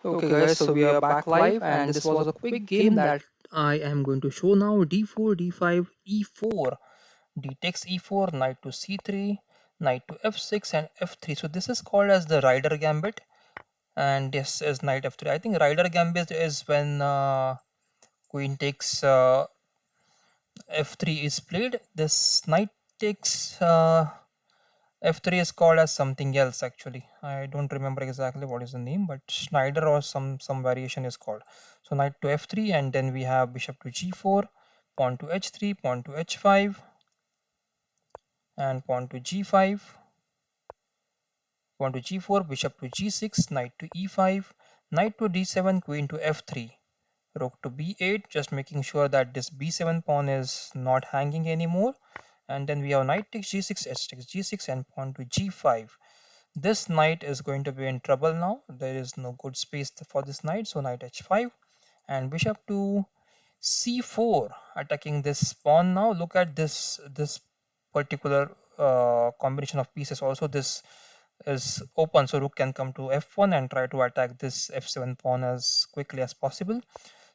Okay guys, so we are back live and this was a quick game that I am going to show now. D4, D5, E4, D takes E4, knight to C3, knight to F6 and F3. So this is called as the rider gambit and this is knight F3. I think rider gambit is when queen takes F3 is played. This knight takes F3 is called as something else actually. I don't remember exactly what is the name, but Schneider or some variation is called. So knight to F3 and then we have bishop to G4, pawn to H3, pawn to H5 and pawn to G5, pawn to G4, bishop to G6, knight to E5, knight to D7, queen to F3, rook to B8, just making sure that this B7 pawn is not hanging anymore. And then we have knight takes G6, H takes G6 and pawn to G5. This knight is going to be in trouble now. There is no good space for this knight. So knight h5 and bishop to c4, attacking this pawn now. Look at this particular combination of pieces. Also, this is open, so rook can come to f1 and try to attack this f7 pawn as quickly as possible.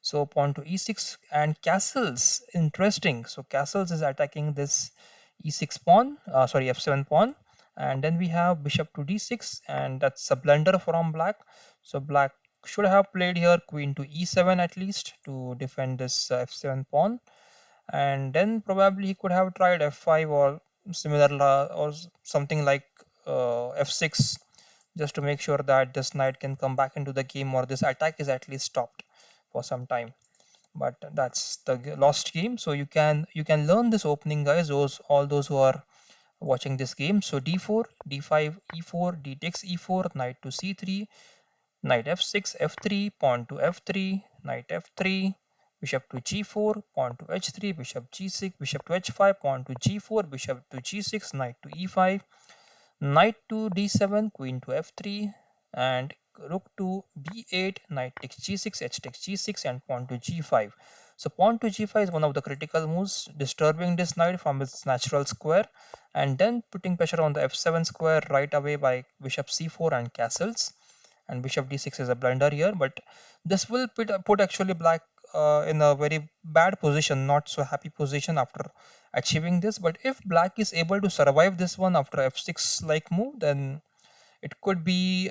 So pawn to e6 and castles. Interesting. So castles is attacking this e6 pawn, sorry, f7 pawn. And then we have bishop to d6 and that's a blunder from black. So black should have played here queen to e7 at least to defend this f7 pawn. And then probably he could have tried f5 or similar or something like f6 just to make sure that this knight can come back into the game or this attack is at least stopped for some time. But that's the lost game. So you can learn this opening, guys, those all those who are watching this game. So d4, d5, e4, d takes e4, knight to c3, knight f6, f3, pawn to f3, knight f3, bishop to g4, pawn to h3, bishop g6, bishop to h5, pawn to g4, bishop to g6, knight to e5, knight to d7, queen to f3, and rook to b8, knight takes g6, h takes g6, and pawn to g5. So pawn to g5 is one of the critical moves, disturbing this knight from its natural square, and then putting pressure on the f7 square right away by bishop c4 and castles. And bishop d6 is a blunder here, but this will put actually black in a very bad position, not so happy position after achieving this. But if black is able to survive this one after f6 like move, then it could be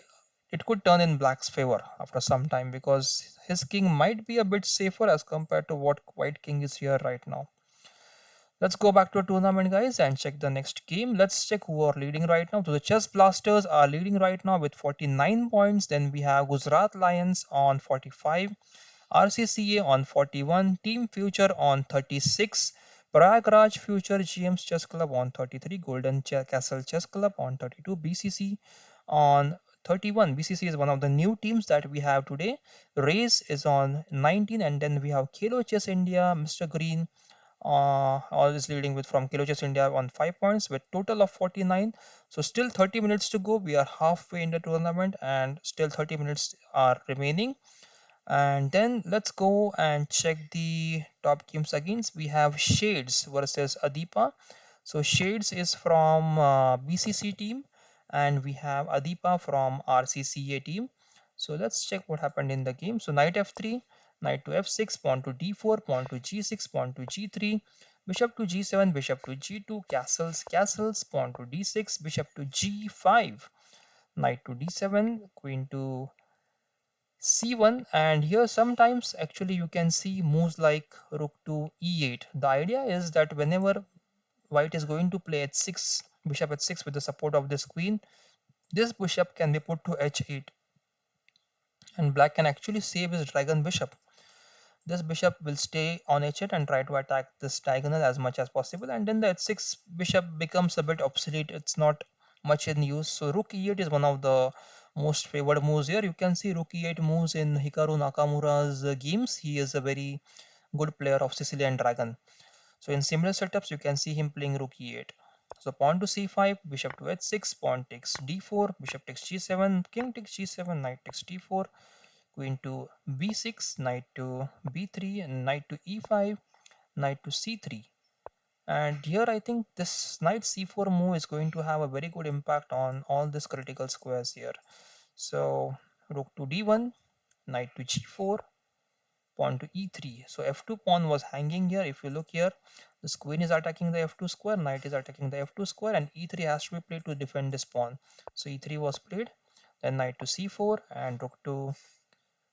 it could turn in black's favor after some time because his king might be a bit safer as compared to what white king is here right now. Let's go back to the tournament, guys, and check the next game. Let's check who are leading right now. So the Chess Blasters are leading right now with 49 points. Then we have Gujarat Lions on 45, RCCA on 41, Team Future on 36, Prayagraj Future GM's Chess Club on 33, Golden Castle Chess Club on 32, BCC on 31. BCC is one of the new teams that we have today. Race is on 19, and then we have Khelo Chess India, Mr. Green all is leading with from Khelo India on 5 points with total of 49. So still 30 minutes to go. We are halfway in the tournament and still 30 minutes are remaining. And then let's go and check the top games against. We have Shades versus Adipa. So Shades is from BCC team and we have Adipa from RCCA team. So let's check what happened in the game. So knight f3, knight to f6, pawn to d4, pawn to g6, pawn to g3, bishop to g7, bishop to g2, castles, castles, pawn to d6, bishop to g5, knight to d7, queen to c1. And here sometimes actually you can see moves like rook to e8. The idea is that whenever white is going to play h6, bishop h6 with the support of this queen, this bishop can be put to h8 and black can actually save his dragon bishop. This bishop will stay on h8 and try to attack this diagonal as much as possible, and then the h6 bishop becomes a bit obsolete. It's not much in use. So rook e8 is one of the most favored moves here. You can see rook e8 moves in Hikaru Nakamura's games. He is a very good player of Sicilian dragon. So in similar setups you can see him playing rook e8. So pawn to c5, bishop to h6, pawn takes d4, bishop takes g7, king takes g7, knight takes d4, queen to b6, knight to b3, and knight to e5, knight to c3. And here I think this knight c4 move is going to have a very good impact on all these critical squares here. So rook to d1, knight to g4, pawn to e3. So f2 pawn was hanging here. If you look here, this queen is attacking the f2 square, knight is attacking the f2 square, and e3 has to be played to defend this pawn. So e3 was played, then knight to c4 and rook to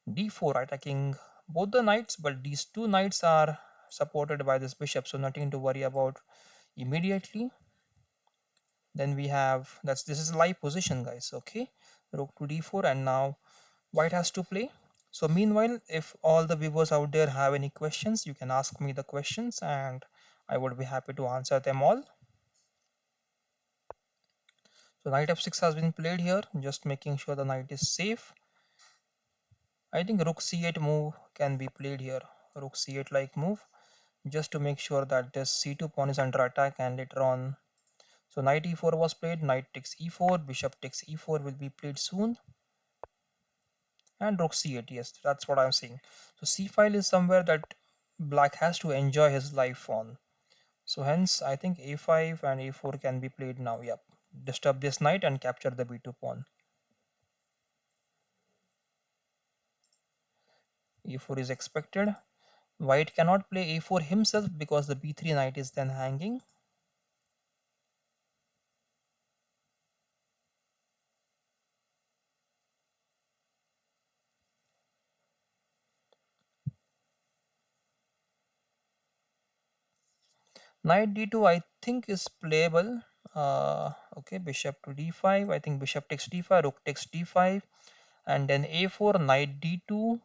d4 attacking both the knights, but these two knights are supported by this bishop, so nothing to worry about immediately. Then we have, this is live position, guys. Okay, rook to d4, and now white has to play. So meanwhile, if all the viewers out there have any questions, you can ask me the questions and I would be happy to answer them all. So knight f6 has been played here, just making sure the knight is safe. I think rook c8 move can be played here, rook c8 like move, just to make sure that this c2 pawn is under attack, and later on, so knight e4 was played, knight takes e4, bishop takes e4 will be played soon, and rook c8. Yes, that's what I'm saying. So c file is somewhere that black has to enjoy his life on. So hence I think a5 and a4 can be played now. Yep, disturb this knight and capture the b2 pawn. e4 is expected. White cannot play a4 himself because the b3 knight is then hanging. Knight d2 I think is playable. Okay, bishop to d5. I think bishop takes d5, rook takes d5, and then a4, knight d2.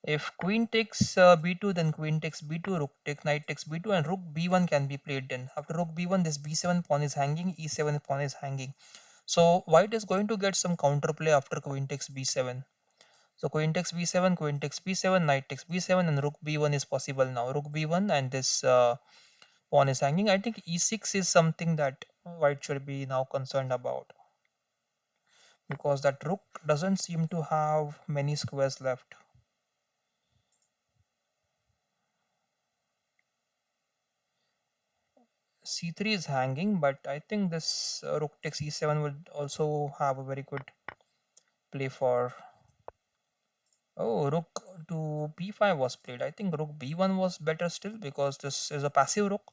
If queen takes b2, then queen takes b2, rook takes, knight takes b2, and rook b1 can be played then. After rook b1, this b7 pawn is hanging, e7 pawn is hanging. So white is going to get some counterplay after queen takes b7. So queen takes b7, queen takes b7, knight takes b7, and rook b1 is possible now. Rook b1 and this pawn is hanging. I think e6 is something that white should be now concerned about, because that rook doesn't seem to have many squares left. c3 is hanging, but I think this rook takes e7 would also have a very good play for. Oh, rook to b5 was played. I think rook b1 was better still, because this is a passive rook.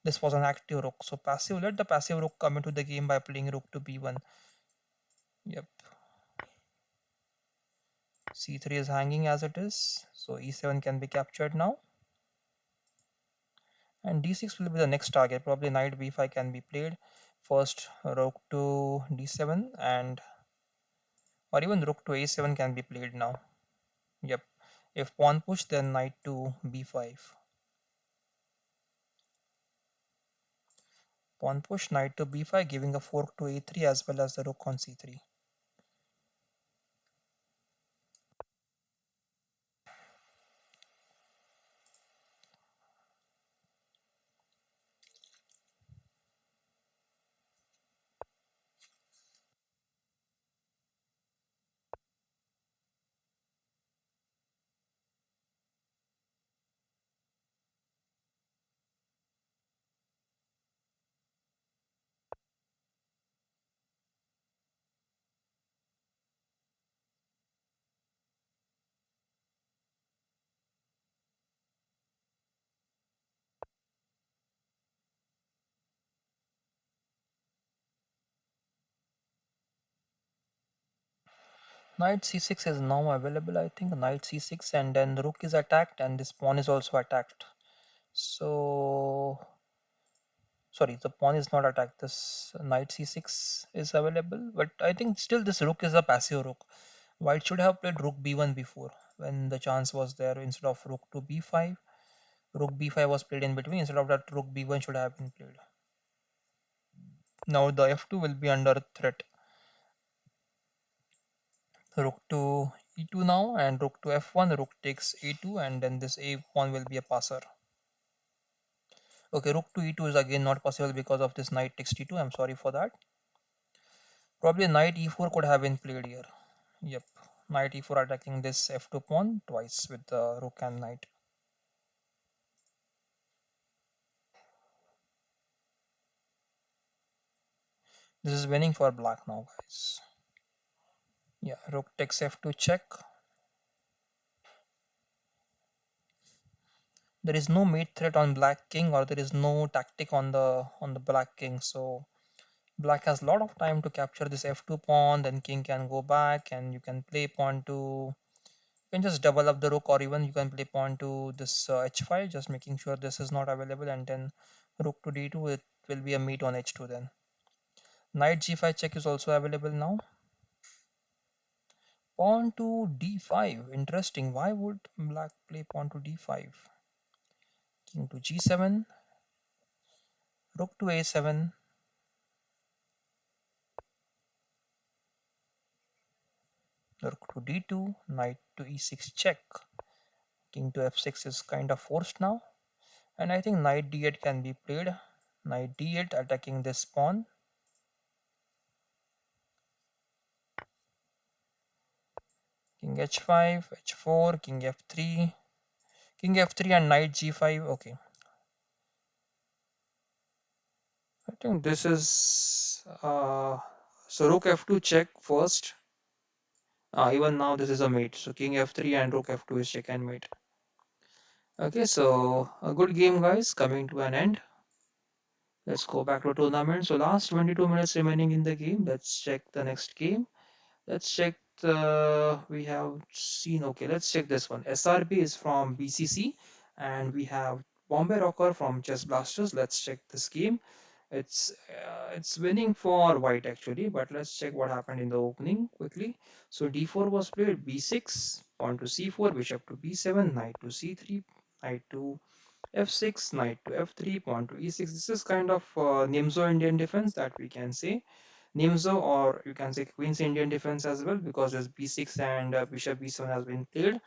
This was an active rook. So passive, let the passive rook come into the game by playing rook to b1. Yep. c3 is hanging as it is. So e7 can be captured now. And d6 will be the next target. Probably knight b5 can be played. First rook to d7, and or even rook to a7 can be played now. Yep. If pawn push, then knight to b5. Pawn push, knight to b5, giving a fork to a3 as well as the rook on c3. Knight c6 is now available. I think knight c6, and then the rook is attacked, and this pawn is also attacked. So sorry, the pawn is not attacked. This knight c6 is available, but I think still this rook is a passive rook. White should have played rook b1 before, when the chance was there, instead of rook to b5. Rook b5 was played in between. Instead of that, rook b1 should have been played. Now the f2 will be under threat. Rook to e2 now, and rook to f1. Rook takes a2, and then this a pawn will be a passer. Okay, rook to e2 is again not possible because of this knight takes t2. I'm sorry for that. Probably knight e4 could have been played here. Yep, knight e4 attacking this f2 pawn twice with the rook and knight. This is winning for black now, guys. Yeah, rook takes f2 check. there is no mate threat on black king, or there is no tactic on the black king. So black has a lot of time to capture this f2 pawn, then king can go back and you can play pawn to, you can just double up the rook, or even you can play pawn to this h5, just making sure this is not available, and then rook to d2, it will be a mate on h2 then. Knight g5 check is also available now. Pawn to d5, interesting. Why would black play pawn to d5? King to g7, rook to a7, rook to d2, knight to e6 check. King to f6 is kind of forced now, and I think knight d8 can be played. Knight d8 attacking this pawn. King h5, h4, king f3, king f3 and knight g5. Okay, I think this is so rook f2 check first. Even now this is a mate, so king f3 and rook f2 is check and mate. Okay, so a good game, guys, coming to an end. Let's go back to tournament. So last 22 minutes remaining in the game. Let's check the next game. Let's check the, we have seen, okay, let's check this one. SRB is from BCC, and we have Bombay Rocker from Chess Blasters. Let's check this game. It's winning for white actually, but let's check what happened in the opening quickly. So d4 was played, b6, pawn to c4, bishop to b7, knight to c3, knight to f6, knight to f3, pawn to e6. This is kind of Nimzo Indian defense that we can say. Nimzo, or you can say Queen's Indian defense as well, because this b6 and bishop b7 has been played.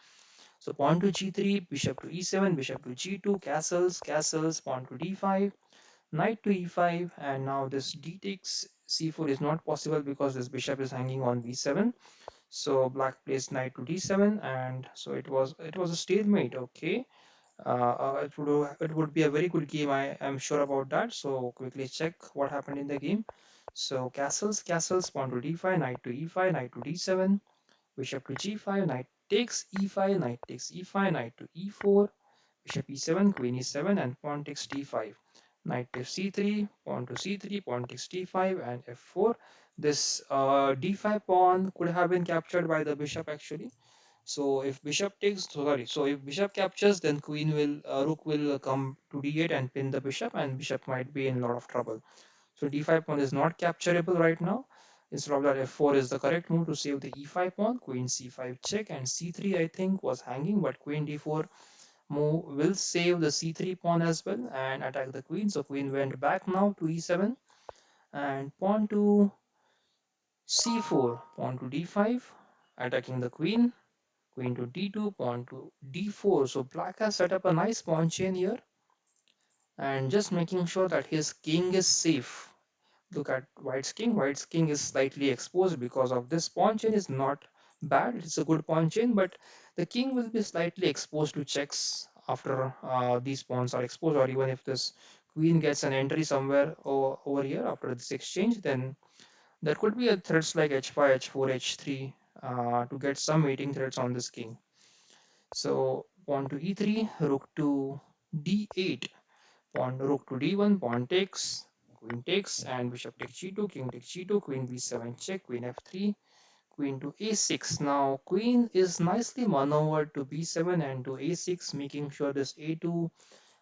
So pawn to g3, bishop to e7, bishop to g2, castles, castles, pawn to d5, knight to e5, and now this d takes c4 is not possible because this bishop is hanging on b7. So black plays knight to d7, and so it was a stalemate. Okay, it would be a very good game. I am sure about that. So quickly check what happened in the game. So castles, castles, pawn to d5, knight to e5, knight to d7, bishop to g5, knight takes e5, knight takes e5, knight to e4, bishop e7, queen e7, and pawn takes d5. Knight takes c3, pawn to c3, pawn takes d5, and f4. This d5 pawn could have been captured by the bishop actually. So if bishop takes, sorry, so if bishop captures, then queen will, rook will come to d8 and pin the bishop, and bishop might be in a lot of trouble. So d5 pawn is not capturable right now. Instead of that, f4 is the correct move to save the e5 pawn. Queen c5 check, and c3 I think was hanging, but queen d4 move will save the c3 pawn as well and attack the queen. So queen went back now to e7, and pawn to c4, pawn to d5, attacking the queen. Queen to d2, pawn to d4. So black has set up a nice pawn chain here, and just making sure that his king is safe. Look at white's king. White's king is slightly exposed because of this. Pawn chain is not bad. It's a good pawn chain, but the king will be slightly exposed to checks after these pawns are exposed, or even if this queen gets an entry somewhere over here after this exchange, then there could be a threats like h5, h4, h3 to get some mating threats on this king. So pawn to e3, rook to d8, pawn rook to d1, pawn takes, queen takes, and bishop takes g2, king takes g2, queen b7 check, queen f3, queen to a6. Now queen is nicely maneuvered to b7 and to a6, making sure this a2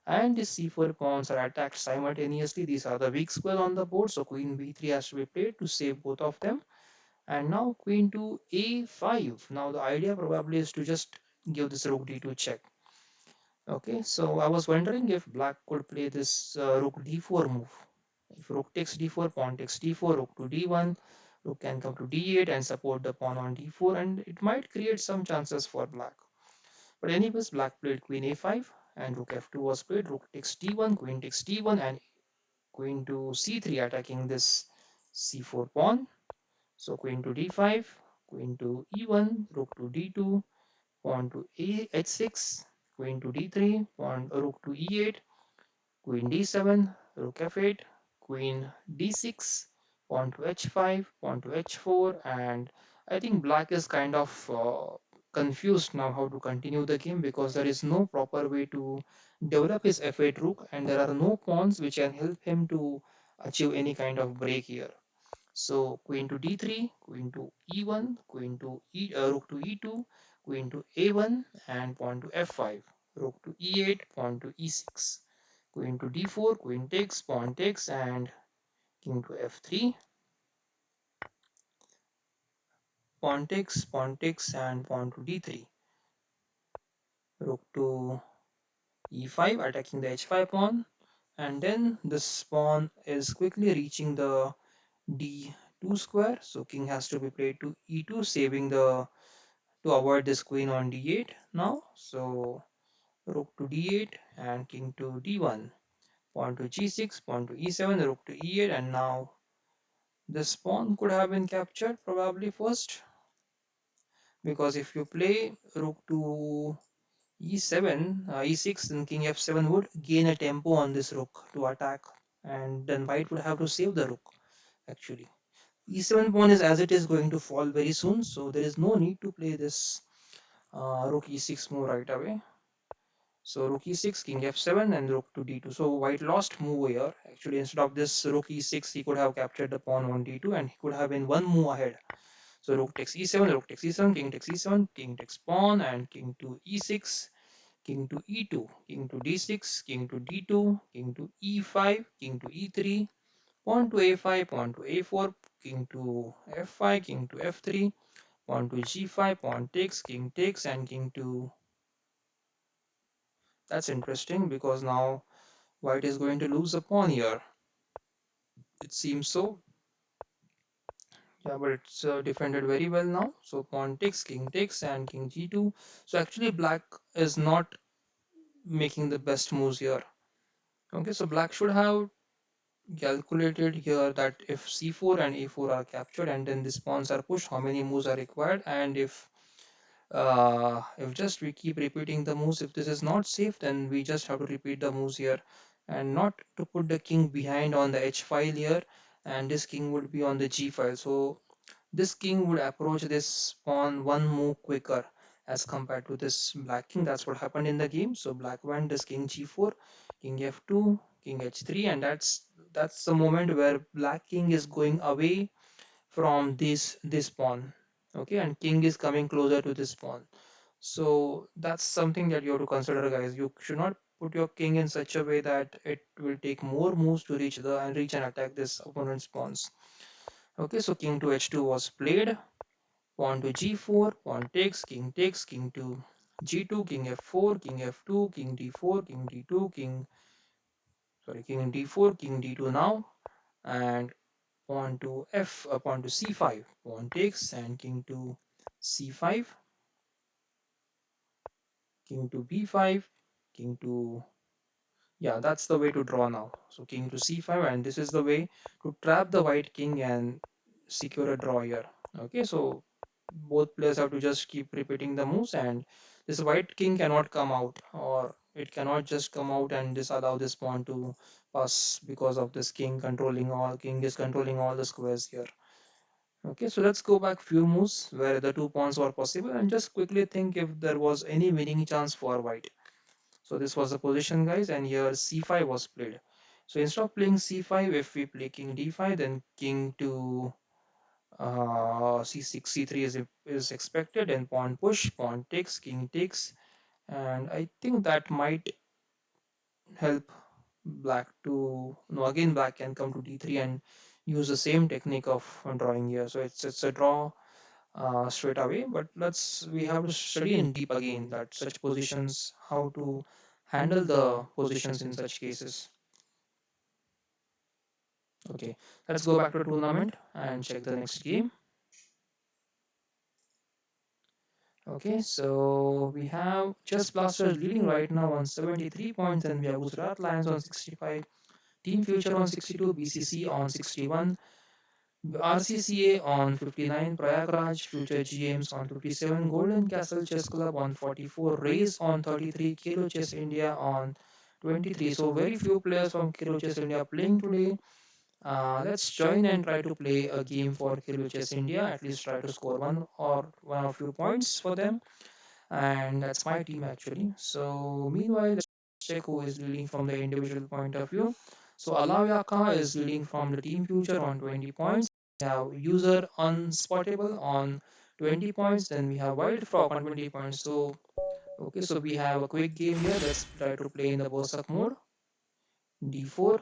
and this c4 pawns are attacked simultaneously. These are the weak square on the board, so queen b3 has to be played to save both of them. And now queen to a5. Now the idea probably is to just give this rook d2 check. Okay, so I was wondering if black could play this rook d4 move. If rook takes d4, pawn takes d4, rook to d1, rook can come to d8 and support the pawn on d4, and it might create some chances for black. But anyways, black played queen a5, and rook f2 was played, rook takes d1, queen takes d1, and queen to c3 attacking this c4 pawn. So queen to d5, queen to e1, rook to d2, pawn to h6, queen to d3, pawn rook to e8, queen d7, rook f8, queen d6, pawn to h5, pawn to h4, and I think black is kind of confused now how to continue the game because there is no proper way to develop his f8 rook, and there are no pawns which can help him to achieve any kind of break here. So queen to d3, queen to e1, rook to e2, queen to a1, and pawn to f5, rook to e8, pawn to e6, queen to d4, queen takes, pawn takes, and king to f3, pawn takes, and pawn to d3, rook to e5, attacking the h5 pawn, and then this pawn is quickly reaching the d2 square, so king has to be played to e2, saving the to avoid this queen on d8 now. So rook to d8 and king to d1, pawn to g6, pawn to e7, rook to e8, and now this pawn could have been captured probably first, because if you play rook to e7, e6, then king f7 would gain a tempo on this rook to attack, and then white would have to save the rook actually. E7 pawn is as it is going to fall very soon, so there is no need to play this rook e6 move right away. So rook e6, king f7, and rook to d2. So white lost move here. Actually, instead of this rook e6, he could have captured the pawn on d2, and he could have been one move ahead. So rook takes e7, rook takes e7, king takes e7, king takes pawn, and king to e6, king to e2, king to d6, king to d2, king to e5, king to e3, pawn to a5, pawn to a4, king to f5, king to f3, pawn to g5, pawn takes, and king to. That's interesting because now white is going to lose a pawn here. It seems so. Yeah, but it's defended very well now. So pawn takes, and king g2. So actually black is not making the best moves here. Okay, so black should have calculated here that if c4 and a4 are captured and then these pawns are pushed, how many moves are required, and if just we keep repeating the moves, if this is not safe, then we just have to repeat the moves here and not to put the king behind on the h file here, and this king would be on the g file. So this king would approach this pawn one move quicker as compared to this black king. That's what happened in the game. So black went this king g4, king f2, king h3, and that's the moment where black king is going away from this pawn. Okay, and king is coming closer to this pawn. So that's something that you have to consider, guys. You should not put your king in such a way that it will take more moves to reach and attack this opponent's pawns. Okay, so king to h2 was played, pawn to g4, pawn takes, king to g2, king f4, king f2, king d4, king d2, king d4, king d2 now, and pawn to c5, pawn takes, and king to c5, king to b5, king to. Yeah, that's the way to draw now. So king to c5, and this is the way to trap the white king and secure a draw here. Okay, so both players have to just keep repeating the moves, and this white king cannot come out, or it cannot just come out and disallow this pawn to pass because of this king is controlling all the squares here. Okay, so let's go back few moves where the two pawns were possible and just quickly think if there was any winning chance for white. So this was the position, guys, and here c5 was played. So instead of playing c5, if we play king d5, then king to c6, c3 is expected, and pawn push, pawn takes, king takes, and I think that might help black to. No, again black can come to d3 and use the same technique of drawing here. So it's a draw straight away, but we have to study in deep again that such positions, how to handle the positions in such cases. Okay, let's go back to the tournament and check the next game. Okay, so we have Chess Blasters leading right now on 73 points, and we have Gujarat Lions on 65, Team Future on 62, BCC on 61, RCCA on 59, Prayagraj Future GMs on 57, Golden Castle Chess Club on 44, Race on 33, Khelo Chess India on 23. So very few players from Khelo Chess India playing today. Let's join and try to play a game for Khelo Chess India. At least try to score one or few points for them. And that's my team actually. So meanwhile, let's check who is leading from the individual point of view. So Alayaka is leading from the team future on 20 points. We have user unspotable on 20 points. Then we have wild frog on 20 points. So okay, so we have a quick game here. Let's try to play in the Bosak mode. D4.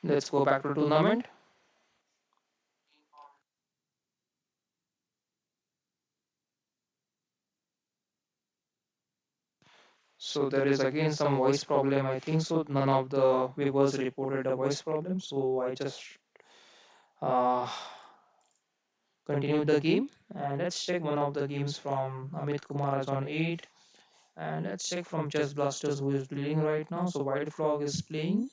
Let's go back to tournament. So there is again some voice problem. I think so. None of the viewers reported a voice problem. So I just uh, continue the game. And let's check one of the games from Amit Kumar is on 8. And let's check from Chess Blasters who is leading right now. So White Frog is playing.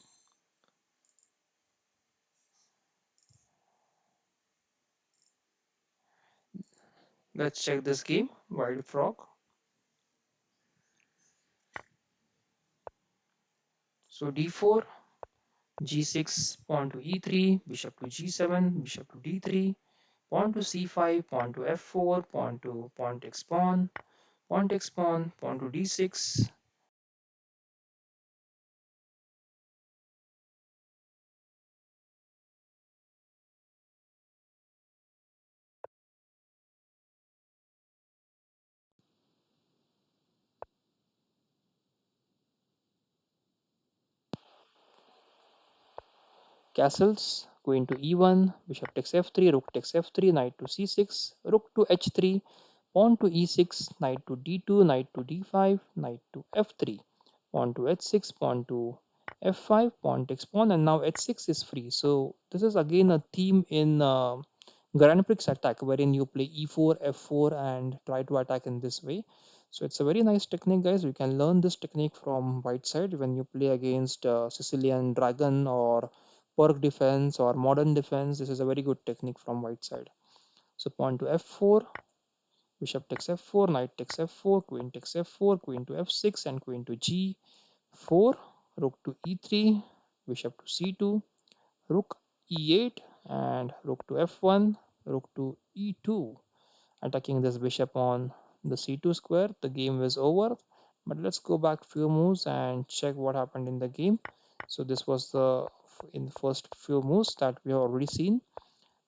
Let's check this game. White Frog. So d4, g6, pawn to e3, bishop to g7, bishop to d3, pawn to c5, pawn to f4, pawn takes pawn takes pawn to d6. Castles, queen to e1, bishop takes f3, rook takes f3, knight to c6, rook to h3, pawn to e6, knight to d2, knight to d5, knight to f3, pawn to h6, pawn to f5, pawn takes pawn, and now h6 is free. So this is again a theme in Grand Prix attack wherein you play e4, f4, and try to attack in this way. So it's a very nice technique, guys. You can learn this technique from white side when you play against Sicilian Dragon or Perk defense or modern defense. This is a very good technique from white side. So pawn to f4, bishop takes f4, knight takes f4, queen takes f4, queen to f6, and queen to g4, rook to e3, bishop to c2, rook e8, and rook to f1, rook to e2, attacking this bishop on the c2 square. The game is over, but let's go back few moves and check what happened in the game. So this was the in the first few moves that we have already seen.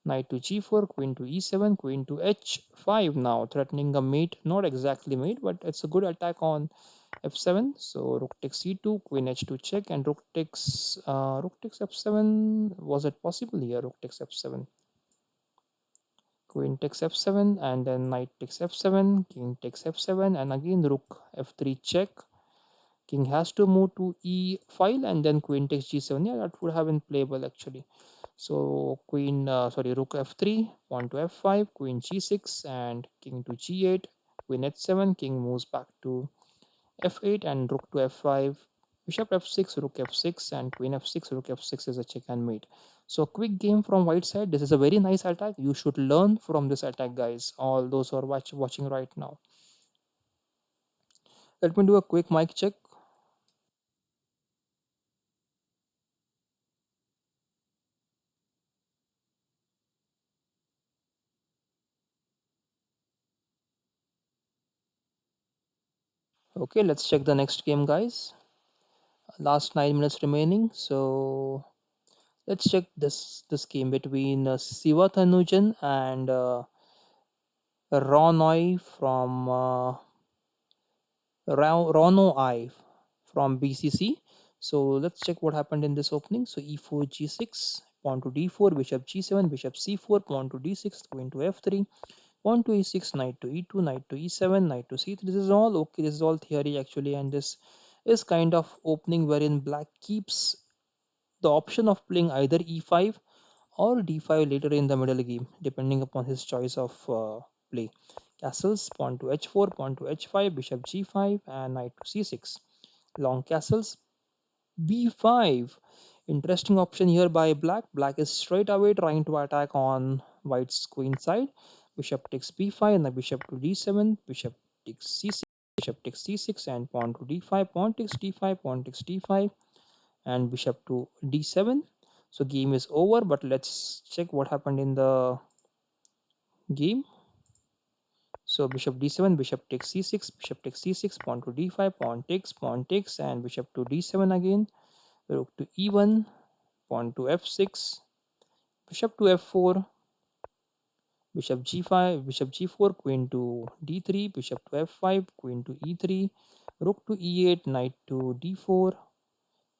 Knight to g4, queen to e7, queen to h5, now threatening a mate, not exactly mate, but it's a good attack on f7. So rook takes c2, queen h2 check, and rook takes f7. Was it possible here? Rook takes f7, queen takes f7, and then knight takes f7, king takes f7, and again rook f3 check. King has to move to e5, and then queen takes g7. Yeah, that would have been playable actually. So rook f3, pawn to f5, queen g6, and king to g8, queen h7, king moves back to f8, and rook to f5, bishop f6, rook f6, and queen f6, rook f6 is a check and mate. So quick game from white side. This is a very nice attack. You should learn from this attack, guys. All those who are watching right now. Let me do a quick mic check. Okay, let's check the next game, guys. Last 9 minutes remaining. So let's check this game between Siva Tanujan and Ronoy from Rono I from BCC. So let's check what happened in this opening. So e4, g6, pawn to d4, bishop g7, bishop c4, pawn to d6, queen to f3, Pawn to e6, knight to e2, knight to e7, knight to c3. This is all okay. This is all theory actually, and this is kind of opening wherein black keeps the option of playing either e5 or d5 later in the middle game, depending upon his choice of play. Castles, pawn to h4, pawn to h5, bishop g5, and knight to c6. Long castles, b5. Interesting option here by black. Black is straight away trying to attack on white's queen side. Bishop takes b5 and the bishop to d7. Bishop takes c6. Bishop takes c6 and pawn to d5. Pawn takes d5. Pawn takes d5 and bishop to d7. So game is over. But let's check what happened in the game. So bishop d7. Bishop takes c6. Bishop takes c6. Pawn to d5. Pawn takes. Pawn takes and bishop to d7 again. Rook to e1. Pawn to f6, bishop to f4, bishop g5, bishop g4, queen to d3, bishop to f5, queen to e3, rook to e8, knight to d4,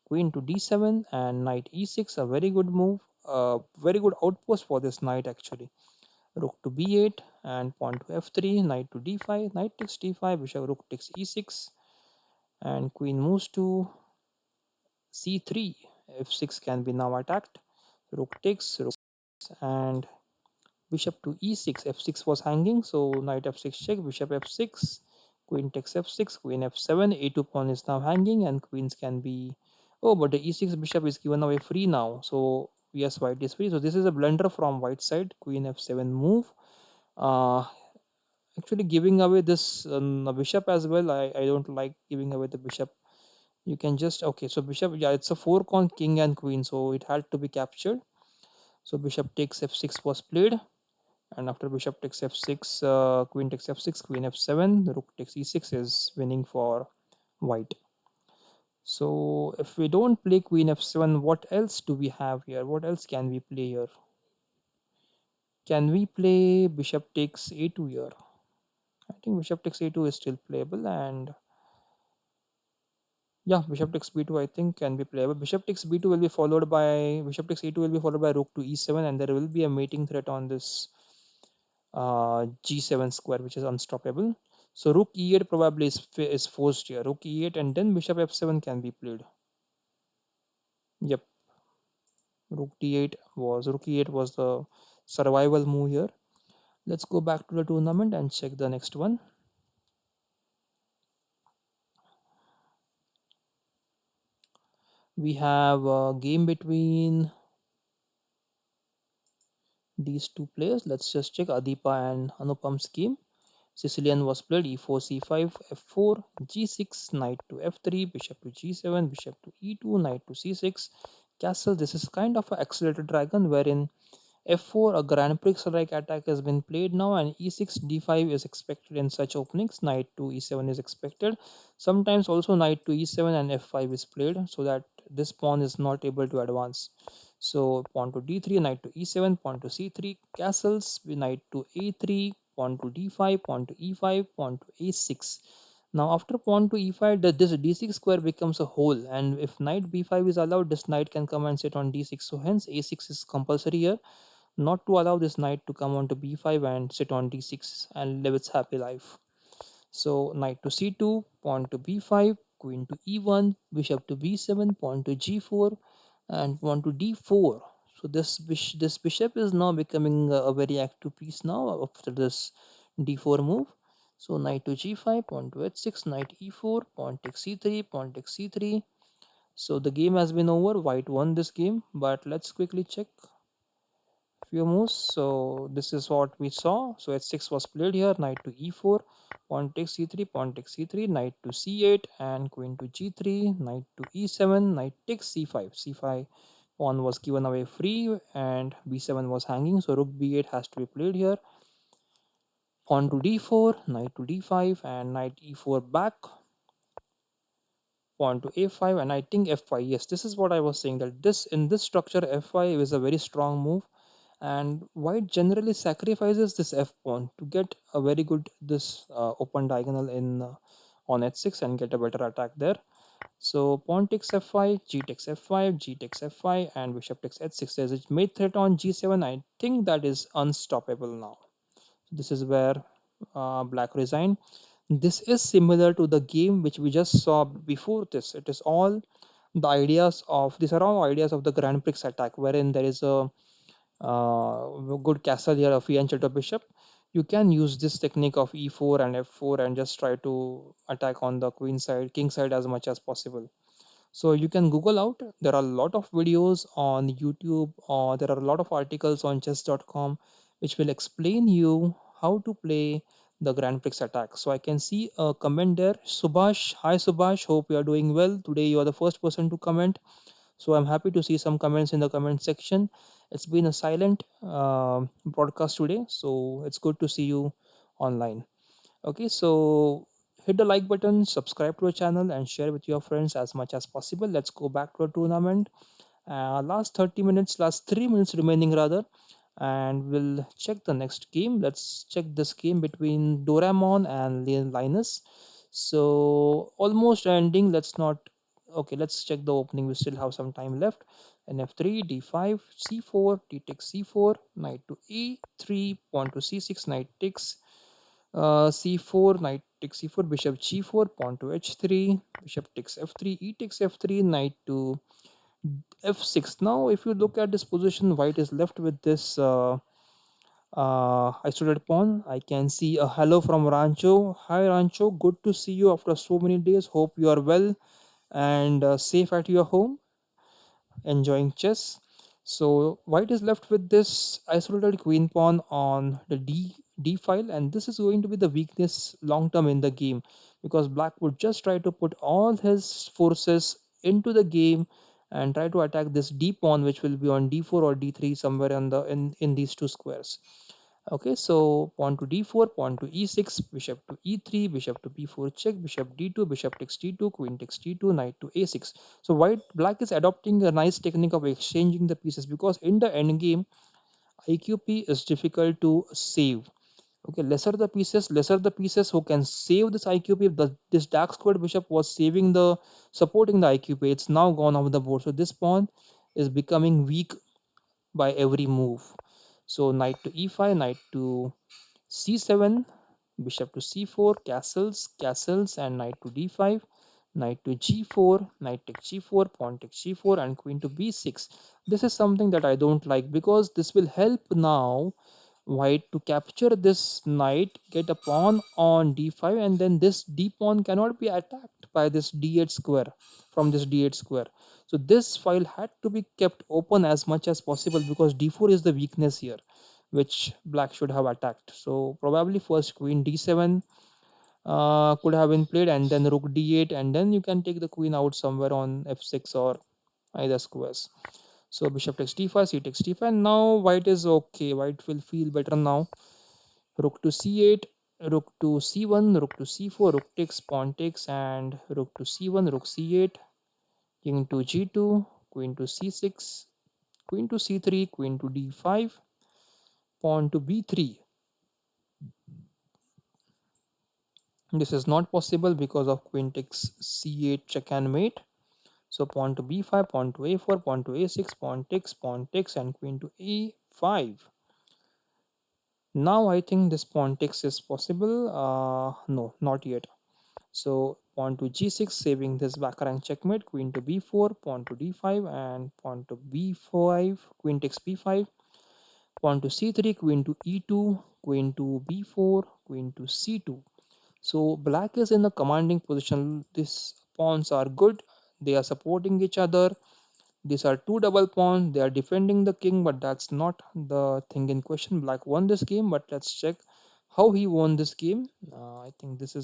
queen to d7, and knight e6. A very good move, very good outpost for this knight actually. Rook to b8 and pawn to f3, knight to d5, knight takes d5, bishop rook takes e6, and queen moves to c3. f6 can be now attacked. Rook takes, rook, and bishop to e6. f6 was hanging, so knight f6 check, bishop f6, queen takes f6, queen f7. a2 pawn is now hanging and queens can be, oh, but the e6 bishop is given away free now, so yes, white is free. So this is a blunder from white side. Queen f7 move, uh actually giving away this bishop as well. I don't like giving away the bishop. You can just, okay, so bishop, yeah, it's a four con king and queen, so it had to be captured. So bishop takes f6 was played, and after bishop takes f6, queen takes f6, queen f7, rook takes e6 is winning for white. So if we don't play queen f7, what else do we have here? What else can we play here? Can we play bishop takes a2 here? I think bishop takes a2 is still playable, and yeah, bishop takes b2 I think can be playable. Bishop takes b2 will be followed by bishop takes a2 will be followed by rook to e7, and there will be a mating threat on this g7 square, which is unstoppable. So rook e8 probably is forced here. Rook e8 and then bishop f7 can be played. Yep, rook e8 was the survival move here. Let's go back to the tournament and check the next one. We have a game between these two players. Let's just check Adipa and Anupam's game. Sicilian was played e4, c5, f4, g6, knight to f3, bishop to g7, bishop to e2, knight to c6, castle. This is kind of an accelerated dragon wherein f4, a Grand Prix like attack has been played now, and e6, d5 is expected in such openings. Knight to e7 is expected. Sometimes also knight to e7 and f5 is played so that this pawn is not able to advance. So pawn to d3, knight to e7, pawn to c3, castles, knight to a3, pawn to d5, pawn to e5, pawn to a6. Now after pawn to e5, this d6 square becomes a hole, and if knight b5 is allowed, this knight can come and sit on d6. So hence a6 is compulsory here, not to allow this knight to come on to b5 and sit on d6 and live its happy life. So knight to c2, pawn to b5, queen to e1, bishop to b7, pawn to g4, and pawn to d4. So this bishop is now becoming a very active piece now after this d4 move. So knight to g5, pawn to h6, knight e4, pawn takes c3, pawn takes c3. So the game has been over. White won this game, but let's quickly check few moves. So this is what we saw. So h6 was played here, knight to e4, pawn takes c3, pawn takes c3, knight to c8, and queen to g3, knight to e7, knight takes c5. c5 pawn was given away free, and b7 was hanging, so rook b8 has to be played here. Pawn to d4, knight to d5, and knight e4 back. Pawn to a5, and I think f5. Yes, this is what I was saying, that this in this structure f5 is a very strong move, and white generally sacrifices this f pawn to get a very good this open diagonal in on h6 and get a better attack there. So pawn takes f5, g takes f5, g takes f5, and bishop takes h6. There's a mate threat on g7. I think that is unstoppable now. This is where black resigned. This is similar to the game which we just saw before this. It is all the ideas of these are all ideas of the Grand Prix attack, wherein there is a good castle here of e and bishop. You can use this technique of e4 and f4 and just try to attack on the queen side, king side as much as possible. So you can Google out. There are a lot of videos on YouTube, or there are a lot of articles on chess.com which will explain you how to play the Grand Prix attack. So I can see a comment there. Subhash, hi Subhash, hope you are doing well. Today you are the first person to comment. So I'm happy to see some comments in the comment section. It's been a silent broadcast today, so it's good to see you online. Okay, so hit the like button, subscribe to our channel, and share with your friends as much as possible. Let's go back to our tournament. Last 30 minutes, last 3 minutes remaining rather, and we'll check the next game. Let's check this game between Doraemon and Linus. So almost ending. Let's not. Okay, let's check the opening. We still have some time left. And f3, d5, c4, d takes c4, knight to e3, pawn to c6, knight takes c4, knight takes c4, bishop g4, pawn to h3, bishop takes f3, e takes f3, knight to f6. Now, if you look at this position, white is left with this isolated pawn. I can see a hello from Rancho. Hi, Rancho. Good to see you after so many days. Hope you are well and safe at your home, enjoying chess. So white is left with this isolated queen pawn on the d file, and this is going to be the weakness long term in the game because black would just try to put all his forces into the game and try to attack this d pawn, which will be on d4 or d3 somewhere in the in these two squares. Okay, so pawn to d4, pawn to e6, bishop to e3, bishop to b4 check, bishop d2, bishop takes d2, queen takes d2, knight to a6. So black is adopting a nice technique of exchanging the pieces because in the end game, IQP is difficult to save. Okay, lesser the pieces who can save this IQP. This dark squared bishop was saving the supporting the IQP. It's now gone off the board. So this pawn is becoming weak by every move. So knight to e5, knight to c7, bishop to c4, castles, and knight to d5, knight to g4, knight takes g4, pawn takes g4, and queen to b6. This is something that I don't like because this will help now white to capture this knight, get a pawn on d5, and then this d pawn cannot be attacked by this d8 square from this d8 square. So this file had to be kept open as much as possible because d4 is the weakness here, which black should have attacked. So probably first queen d7 could have been played, and then rook d8, and then you can take the queen out somewhere on f6 or either squares. So bishop takes d5, c takes d5. Now white is okay. White will feel better now. Rook to c8, rook to c1, rook to c4, rook takes, pawn takes, and rook to c1, rook c8, king to g2, queen to c6, queen to c3, queen to d5, pawn to b3. This is not possible because of queen takes c8 check and mate. So pawn to b5, pawn to a4, pawn to a6, pawn takes, and queen to e5. Now I think this pawn takes is possible. No, not yet. So pawn to g6, saving this back rank checkmate. Queen to b4, pawn to d5, and pawn to b5. Queen takes b5. Pawn to c3, queen to e2, queen to b4, queen to c2. So black is in a commanding position. These pawns are good. They are supporting each other. These are two double pawns. They are defending the king, but that's not the thing in question. Black won this game, but let's check how he won this game. I think this is